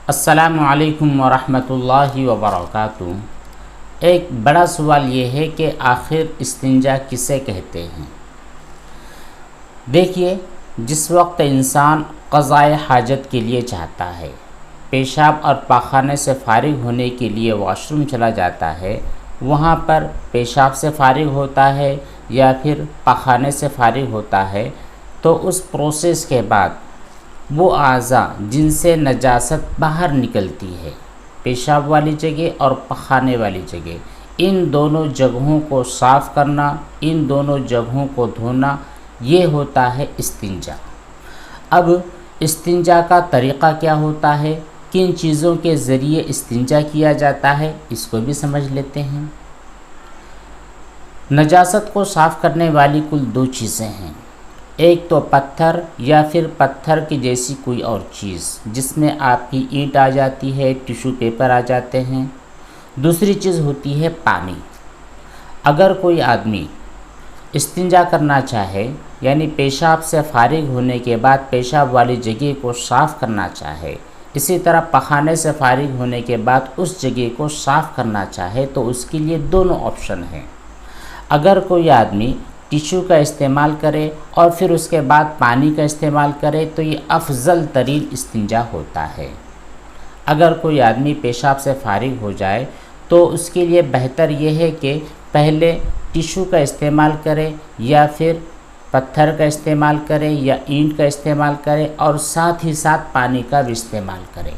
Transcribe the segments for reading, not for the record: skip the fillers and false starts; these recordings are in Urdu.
السلام علیکم ورحمۃ اللہ وبرکاتہ۔ ایک بڑا سوال یہ ہے کہ آخر استنجا کسے کہتے ہیں؟ دیکھیے، جس وقت انسان قضائے حاجت کے لیے چاہتا ہے، پیشاب اور پاخانے سے فارغ ہونے کے لیے واش روم چلا جاتا ہے، وہاں پر پیشاب سے فارغ ہوتا ہے یا پھر پاخانے سے فارغ ہوتا ہے، تو اس پروسیس کے بعد وہ اعضاء جن سے نجاست باہر نکلتی ہے، پیشاب والی جگہ اور پخانے والی جگہ، ان دونوں جگہوں کو صاف کرنا، ان دونوں جگہوں کو دھونا، یہ ہوتا ہے استنجا۔ اب استنجا کا طریقہ کیا ہوتا ہے، کن چیزوں کے ذریعے استنجا کیا جاتا ہے، اس کو بھی سمجھ لیتے ہیں۔ نجاست کو صاف کرنے والی کل دو چیزیں ہیں، ایک تو پتھر یا پھر پتھر کی جیسی کوئی اور چیز جس میں آپ کی اینٹ آ جاتی ہے، ٹیشو پیپر آ جاتے ہیں، دوسری چیز ہوتی ہے پانی۔ اگر کوئی آدمی استنجا کرنا چاہے، یعنی پیشاب سے فارغ ہونے کے بعد پیشاب والی جگہ کو صاف کرنا چاہے، اسی طرح پخانے سے فارغ ہونے کے بعد اس جگہ کو صاف کرنا چاہے، تو اس کے لیے دونوں آپشن ہیں۔ اگر کوئی آدمی ٹیشو کا استعمال کرے اور پھر اس کے بعد پانی کا استعمال کرے تو یہ افضل ترین استنجا ہوتا ہے۔ اگر کوئی آدمی پیشاب سے فارغ ہو جائے تو اس کے لیے بہتر یہ ہے کہ پہلے ٹیشو کا استعمال کرے یا پھر پتھر کا استعمال کرے یا اینٹ کا استعمال کرے اور ساتھ ہی ساتھ پانی کا بھی استعمال کرے۔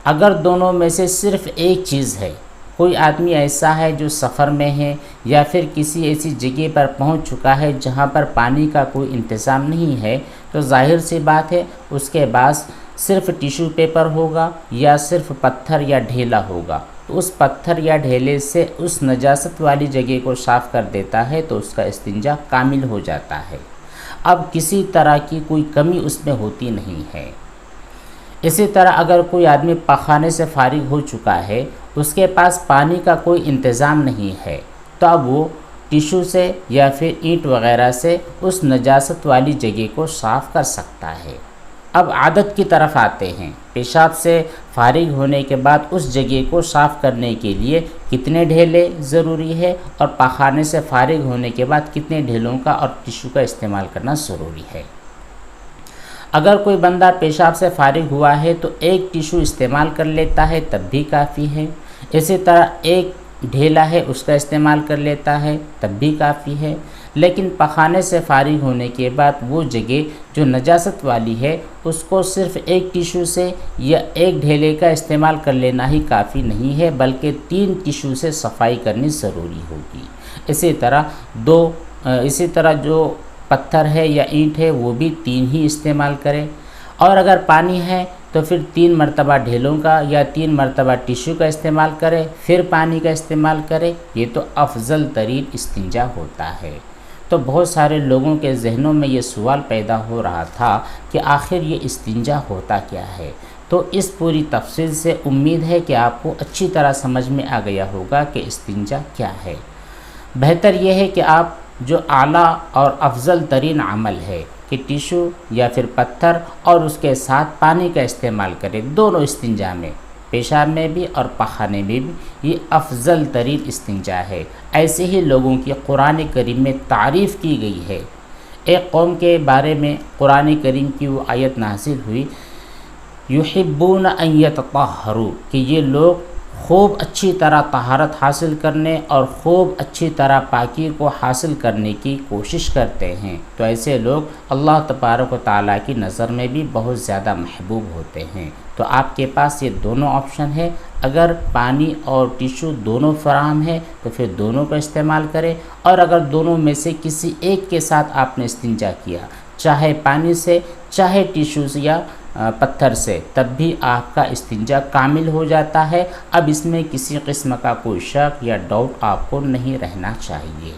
اگر دونوں میں سے صرف ایک چیز ہے، کوئی آدمی ایسا ہے جو سفر میں ہے یا پھر کسی ایسی جگہ پر پہنچ چکا ہے جہاں پر پانی کا کوئی انتظام نہیں ہے، تو ظاہر سی بات ہے اس کے پاس صرف ٹیشو پیپر ہوگا یا صرف پتھر یا ڈھیلا ہوگا، تو اس پتھر یا ڈھیلے سے اس نجاست والی جگہ کو صاف کر دیتا ہے تو اس کا استنجا کامل ہو جاتا ہے۔ اب کسی طرح کی کوئی کمی اس میں ہوتی نہیں ہے۔ اسی طرح اگر کوئی آدمی پخانے سے فارغ ہو چکا ہے، اس کے پاس پانی کا کوئی انتظام نہیں ہے، تو اب وہ ٹیشو سے یا پھر اینٹ وغیرہ سے اس نجاست والی جگہ کو صاف کر سکتا ہے۔ اب عادت کی طرف آتے ہیں۔ پیشاب سے فارغ ہونے کے بعد اس جگہ کو صاف کرنے کے لیے کتنے ڈھیلے ضروری ہے اور پخانے سے فارغ ہونے کے بعد کتنے ڈھیلوں کا اور ٹیشو کا استعمال کرنا ضروری ہے۔ اگر کوئی بندہ پیشاب سے فارغ ہوا ہے تو ایک ٹیشو استعمال کر لیتا ہے تب بھی کافی ہے، اسی طرح ایک ڈھیلا ہے اس کا استعمال کر لیتا ہے تب بھی کافی ہے، لیکن پخانے سے فارغ ہونے کے بعد وہ جگہ جو نجاست والی ہے اس کو صرف ایک ٹیشو سے یا ایک ڈھیلے کا استعمال کر لینا ہی کافی نہیں ہے، بلکہ 3 ٹیشو سے صفائی کرنی ضروری ہوگی۔ اسی طرح جو پتھر ہے یا اینٹ ہے وہ بھی 3 ہی استعمال کرے، اور اگر پانی ہے تو پھر 3 مرتبہ ڈھیلوں کا یا 3 مرتبہ ٹیشو کا استعمال کرے، پھر پانی کا استعمال کرے، یہ تو افضل ترین استنجا ہوتا ہے۔ تو بہت سارے لوگوں کے ذہنوں میں یہ سوال پیدا ہو رہا تھا کہ آخر یہ استنجا ہوتا کیا ہے، تو اس پوری تفصیل سے امید ہے کہ آپ کو اچھی طرح سمجھ میں آ گیا ہوگا کہ استنجا کیا ہے۔ بہتر یہ ہے کہ آپ جو اعلیٰ اور افضل ترین عمل ہے کہ ٹیشو یا پھر پتھر اور اس کے ساتھ پانی کا استعمال کریں، دونوں استنجا میں، پیشاب میں بھی اور پخانے میں بھی، یہ افضل ترین استنجا ہے۔ ایسے ہی لوگوں کی قرآن کریم میں تعریف کی گئی ہے۔ ایک قوم کے بارے میں قرآن کریم کی وہ آیت نازل ہوئی، یحبون ان یتطہروا، کہ یہ لوگ خوب اچھی طرح طہارت حاصل کرنے اور خوب اچھی طرح پاکی کو حاصل کرنے کی کوشش کرتے ہیں، تو ایسے لوگ اللہ تبارک و تعالیٰ کی نظر میں بھی بہت زیادہ محبوب ہوتے ہیں۔ تو آپ کے پاس یہ دونوں آپشن ہے، اگر پانی اور ٹیشو دونوں فراہم ہے تو پھر دونوں کا استعمال کریں، اور اگر دونوں میں سے کسی ایک کے ساتھ آپ نے استنجا کیا، چاہے پانی سے چاہے ٹیشو سے یا پتھر سے، تب بھی آپ کا استنجا کامل ہو جاتا ہے۔ اب اس میں کسی قسم کا کوئی شک یا ڈاؤٹ آپ کو نہیں رہنا چاہیے۔